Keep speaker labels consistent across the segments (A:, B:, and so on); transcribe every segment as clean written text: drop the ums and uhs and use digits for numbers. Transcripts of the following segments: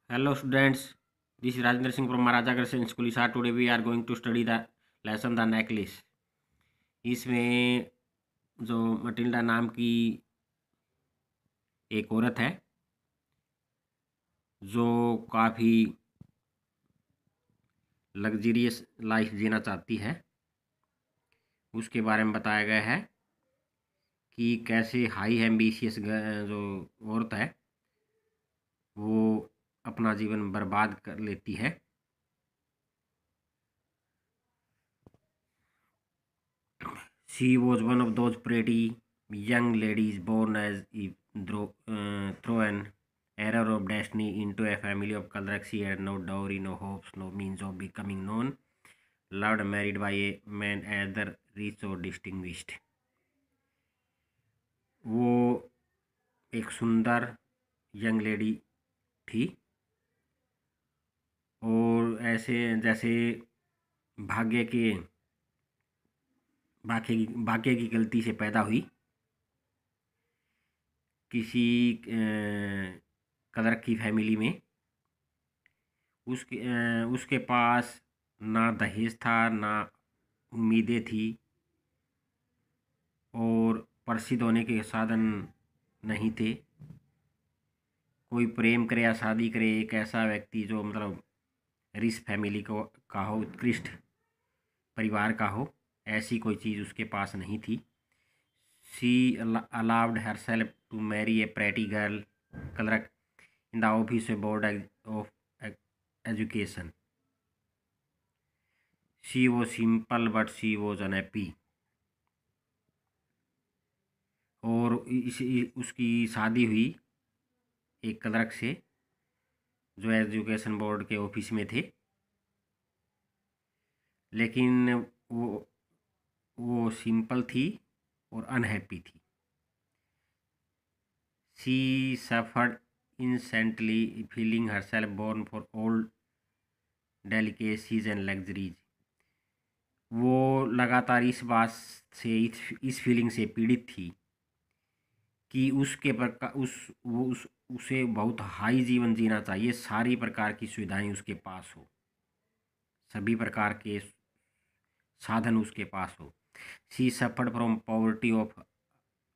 A: Hello students, this is Rajendra Singh from Maharaja Agreshan School Isar. Today we are going to study the lesson the necklace. इसमें जो Matilda नाम की एक औरत है जो काफ़ी लग्जरियस लाइफ जीना चाहती है, उसके बारे में बताया गया है कि कैसे हाई एम्बिशियस जो औरत है वो अपना जीवन बर्बाद कर लेती है। She was one of those pretty young ladies born as through an error of destiny into a family of Kalrak. She had no dowry, no hopes, no means of becoming known, loved, married by a man either rich or distinguished. वो एक सुंदर young lady थी और ऐसे जैसे भाग्य के भाग्य की गलती से पैदा हुई किसी कदर की फैमिली में। उसके पास ना दहेज था ना उम्मीदें थी और प्रसिद्ध होने के साधन नहीं थे। कोई प्रेम करे या शादी करे, एक ऐसा व्यक्ति जो मतलब रिच फैमिली को का हो, उत्कृष्ट परिवार का हो, ऐसी कोई चीज़ उसके पास नहीं थी। She allowed herself to marry a pretty girl clerk in the office board of education. She was simple but she was unhappy. और उसकी शादी हुई एक क्लर्क से जो एजुकेशन बोर्ड के ऑफिस में थे, लेकिन वो सिंपल थी और अनहैप्पी थी। She suffered incessantly feeling herself born for all delicacies and luxuries. वो लगातार इस बात से, इस फीलिंग से पीड़ित थी कि उसके प्रकार उसे बहुत हाई जीवन जीना चाहिए, सारी प्रकार की सुविधाएं उसके पास हो, सभी प्रकार के साधन उसके पास हो। She suffered from poverty of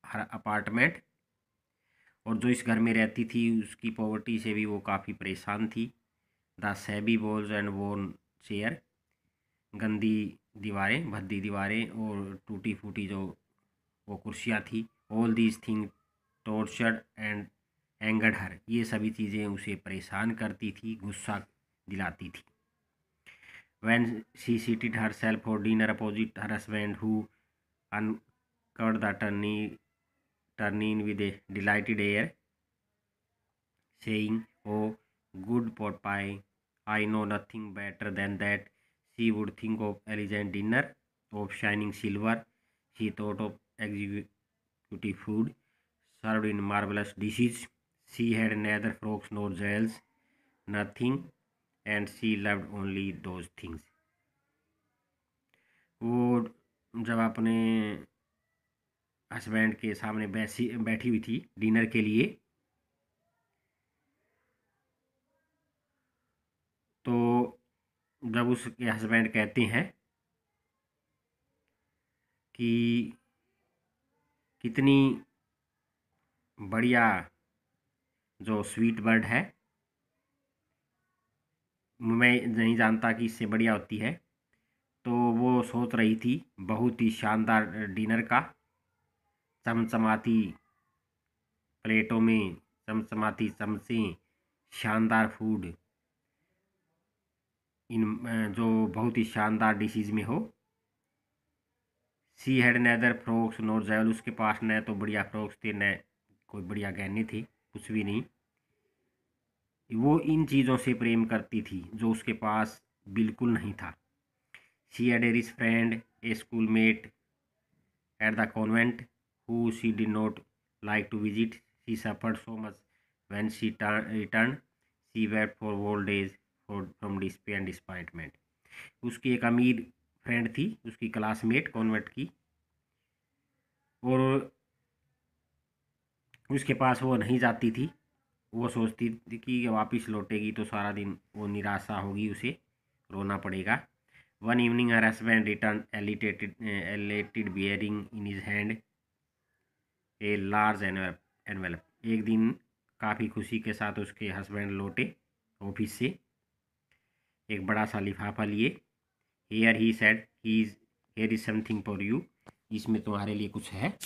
A: her apartment. और जो इस घर में रहती थी उसकी पॉवर्टी से भी वो काफ़ी परेशान थी। द सैबी वॉल्स एंड वोन चेयर, गंदी दीवारें, भद्दी दीवारें और टूटी फूटी जो वो कुर्सियाँ थी। All these thing tortured and angered her, ये सभी चीज़ें उसे परेशान करती थी, गुस्सा दिलाती थी। When she seated herself for dinner opposite her husband, who uncovered the tureen with a delighted air, saying, "Oh, good pot pie, I know nothing better than that," she would think of elegant dinner, of shining silver. She thought of executive food served in marvelous dishes. She had neither frocks nor jewels, nothing, and she loved only those things. वो जब अपने husband के सामने बैठी हुई थी dinner के लिए, तो जब उसके हस्बैंड कहते हैं कि कितनी बढ़िया जो स्वीट बर्ड है, मैं नहीं जानता कि इससे बढ़िया होती है, तो वो सोच रही थी बहुत ही शानदार डिनर का, चमचमाती प्लेटों में चमचमाती चमचे, शानदार फूड, इन जो बहुत ही शानदार डिशेज में हो। सी हैड नेदर फ्रॉक्स नोर जेवल, उसके पास न तो बढ़िया फ्रॉक्स थे न कोई बढ़िया गहने थे, कुछ भी नहीं। वो इन चीज़ों से प्रेम करती थी जो उसके पास बिल्कुल नहीं था। She had a rich friend, a school mate at the convent, who she did not like to visit. She suffered so much when she return, she wept for whole days from despair and disappointment. उसकी एक अमीर friend थी, उसकी classmate convent की, और उसके पास वो नहीं जाती थी वो सोचती थी कि वापस लौटेगी तो सारा दिन वो निराशा होगी, उसे रोना पड़ेगा। One evening her husband return elated bearing in his hand a large envelope. एक दिन काफ़ी खुशी के साथ उसके हस्बैंड लौटे ऑफिस से एक बड़ा सा लिफाफा लिए। Here he said here is something for you, इसमें तुम्हारे लिए कुछ है।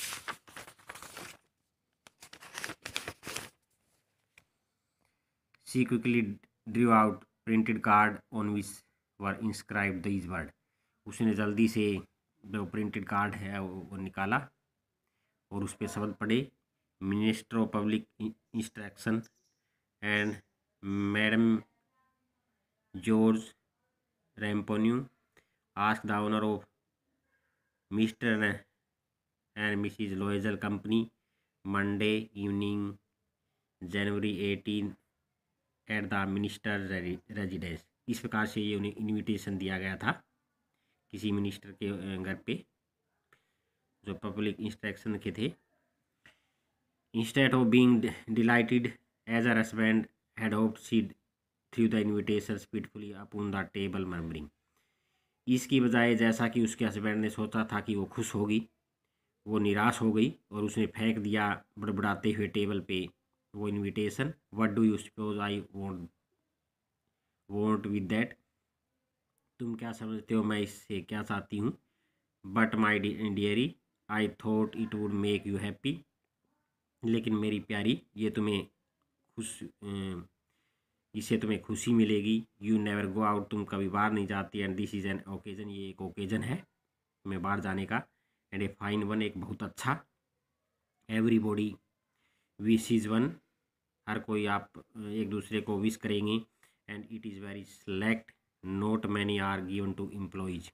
A: She quickly Drew out printed card on which were inscribed these word. उसने जल्दी से जो प्रिंटेड कार्ड है वो निकाला और उस पर शब्द पढ़े। Minister of public instruction and madame George Ramponneau ask the honour of mister and missus Loisel company Monday evening January 18 at the minister residence. इस प्रकार से ये उन्हें इनविटेशन दिया गया था किसी मिनिस्टर के घर पे जो पब्लिक इंस्ट्रक्शन के थे। Instead of being delighted as a husband had hoped she threw the invitation spitefully upon the table murmuring. इसकी बजाय जैसा कि उसके हस्बैंड ने सोचा था कि वो खुश होगी, वो निराश हो गई और उसने फेंक दिया बड़बड़ाते हुए टेबल पे वो invitation. What do you suppose I want with that. तुम क्या समझते हो मैं इससे क्या चाहती हूँ। But my diary I thought it would make you happy. लेकिन मेरी प्यारी ये तुम्हें खुश इससे तुम्हें खुशी मिलेगी। यू नेवर गो आउट, तुम कभी बाहर नहीं जाती। And this is an occasion, ये एक ओकेजन है तुम्हें बाहर जाने का। एंड ए फाइन वन, एक बहुत अच्छा। एवरीबॉडी विशेज वन, हर कोई आप एक दूसरे को विश करेंगे। And it is very select, not many are given to employees.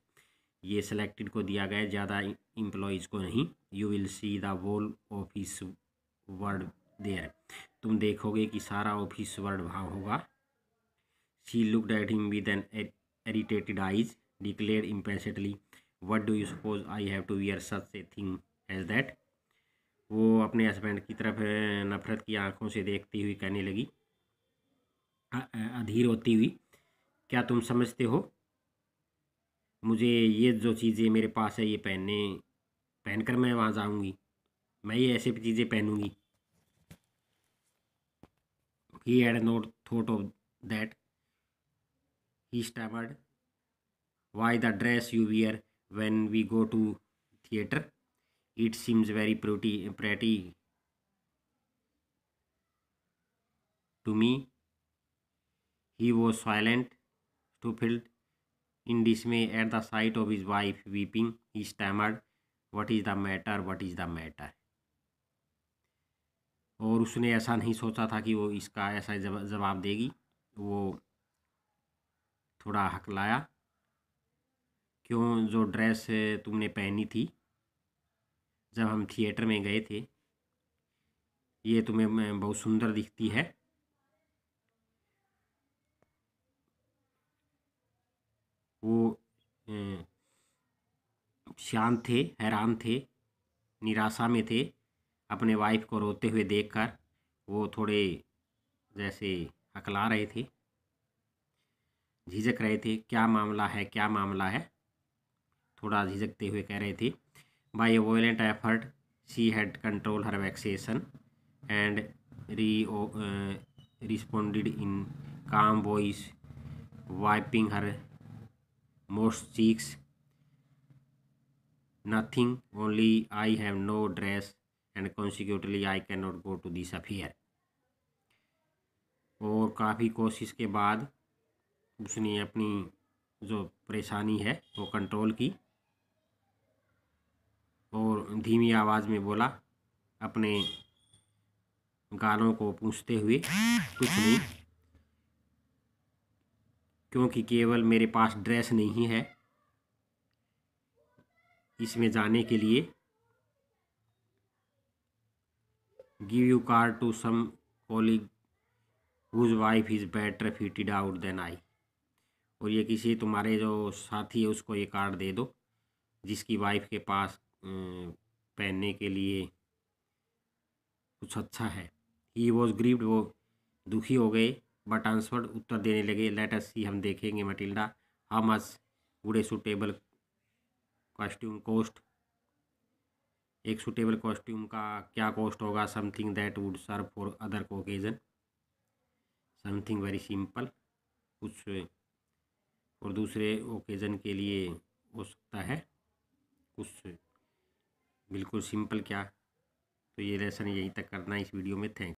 A: ये सेलेक्टेड को दिया गया, ज़्यादा एम्प्लॉयज़ को नहीं। You will see the whole office world there, तुम देखोगे कि सारा ऑफिस वर्ड वहाँ होगा। She looked at him with an irritated eyes, declared impatiently, what do you suppose I have to wear such a thing as that। वो अपने husband की तरफ नफरत की आंखों से देखती हुई कहने लगी, अधीर होती हुई, क्या तुम समझते हो मुझे ये जो चीज़ें मेरे पास है ये पहनकर मैं वहाँ जाऊँगी, मैं ये ऐसे चीज़ें पहनूँगी। He had not thought of that, he stammered, why the dress you wear when we go to theater, it seems very pretty to me। He was silent, stupid, in dismay at the sight of his wife weeping। He stammered, what is the matter, what is the matter। और उसने ऐसा नहीं सोचा था कि वो इसका ऐसा जवाब देगी। वो थोड़ा हकलाया, क्यों, जो ड्रेस तुमने पहनी थी जब हम थिएटर में गए थे ये तुम्हें बहुत सुंदर दिखती है। वो शांत थे, हैरान थे, निराशा में थे अपने वाइफ को रोते हुए देखकर। वो थोड़े जैसे हकला रहे थे, झिझक रहे थे, क्या मामला है क्या मामला है, थोड़ा झिझकते हुए कह रहे थे। By a violent effort she had control her vexation and responded in calm voice, wiping her moist cheeks, nothing, only I have no dress and consequently I cannot go to this affair। और काफ़ी कोशिश के बाद उसने अपनी जो परेशानी है वो कंट्रोल की और धीमी आवाज़ में बोला, अपने गालों को पूछते हुए, कुछ नहीं, क्योंकि केवल मेरे पास ड्रेस नहीं है इसमें जाने के लिए। Give you card to some colleague whose wife is better fitted out than I. और ये किसी तुम्हारे जो साथी है उसको ये कार्ड दे दो जिसकी वाइफ के पास पहनने के लिए कुछ अच्छा है। ही वॉज ग्रीव्ड, वो दुखी हो गए बट आंसर्ड उत्तर देने लगे। लेट अस सी, हम देखेंगे Matilda, how much would a suitable costume cost, एक सूटेबल कॉस्ट्यूम का क्या कॉस्ट होगा। Something that would serve for other occasion, something very simple, कुछ और दूसरे ओकेजन के लिए हो सकता है, कुछ बिल्कुल सिंपल। क्या, तो ये लेसन यहीं तक करना है इस वीडियो में। थैंक